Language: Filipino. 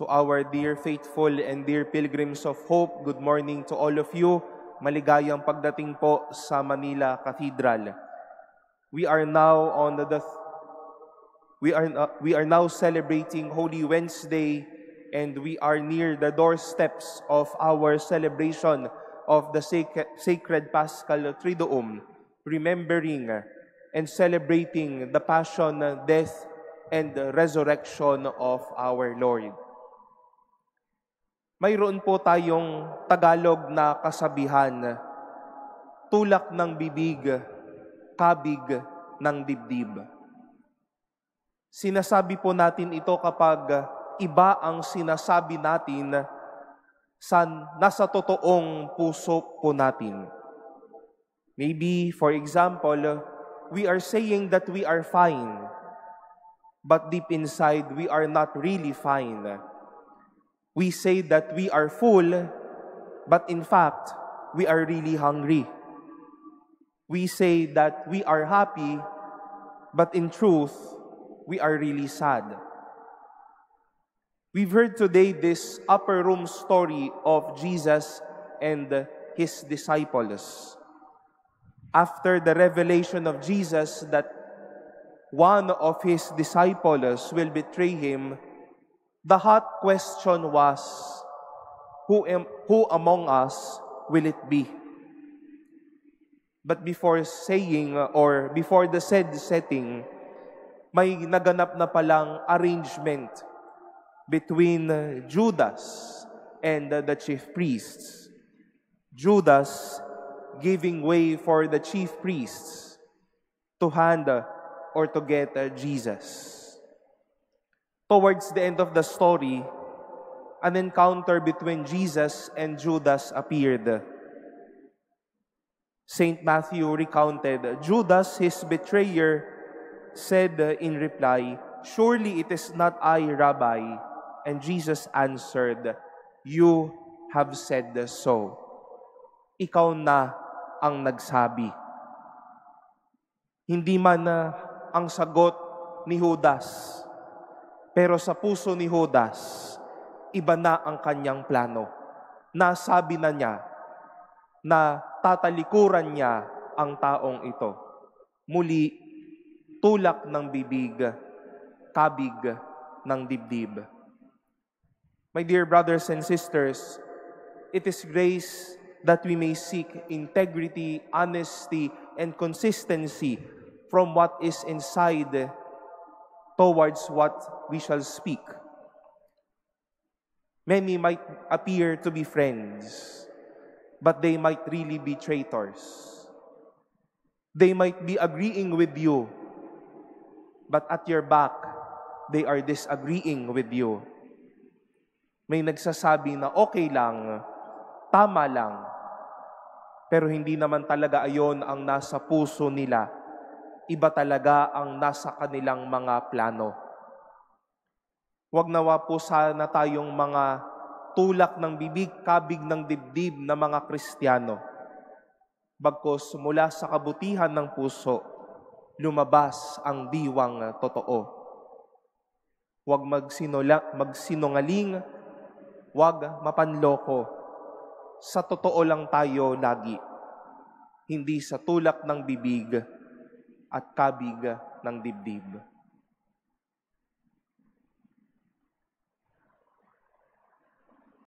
To our dear faithful and dear pilgrims of hope, good morning to all of you. Maligayang pagdating po sa Manila Cathedral. We are now celebrating Holy Wednesday, and we are near the doorsteps of our celebration of the Sacred Paschal Triduum, remembering and celebrating the passion, death, and resurrection of our Lord. Mayroon po tayong Tagalog na kasabihan, tulak ng bibig, kabig ng dibdib. Sinasabi po natin ito kapag iba ang sinasabi natin sa nasa totoong puso po natin. Maybe, for example, we are saying that we are fine, but deep inside, we are not really fine. We say that we are full, but in fact, we are really hungry. We say that we are happy, but in truth, we are really sad. We've heard today this upper room story of Jesus and his disciples. After the revelation of Jesus that one of his disciples will betray him, the hot question was, who among us will it be? But before saying, or before the said setting, may naganap na palang arrangement between Judas and the chief priests. Judas giving way for the chief priests to hand or to get Jesus. Towards the end of the story, an encounter between Jesus and Judas appeared. Saint Matthew recounted, Judas, his betrayer, said in reply, "Surely it is not I, Rabbi." And Jesus answered, "You have said so." Ikaw na ang nagsabi. Hindi man ang sagot ni Judas, pero sa puso ni Judas, iba na ang kanyang plano. Nasabi na niya na tatalikuran niya ang taong ito. Muli, tulak ng bibig, kabig ng dibdib. My dear brothers and sisters, it is grace that we may seek integrity, honesty, and consistency from what is inside towards what we shall speak. Many might appear to be friends, but they might really be traitors. They might be agreeing with you, but at your back, they are disagreeing with you. May nagsasabi na okay lang, tama lang, pero hindi naman talaga ayon ang nasa puso nila. Iba talaga ang nasa kanilang mga plano. Huwag nawa po sana tayong mga tulak ng bibig, kabig ng dibdib na mga Kristiyano. Bagkus mula sa kabutihan ng puso, lumabas ang diwang totoo. Huwag magsinungaling, huwag mapanloko. Sa totoo lang tayo lagi, hindi sa tulak ng bibig at kabig ng dibdib.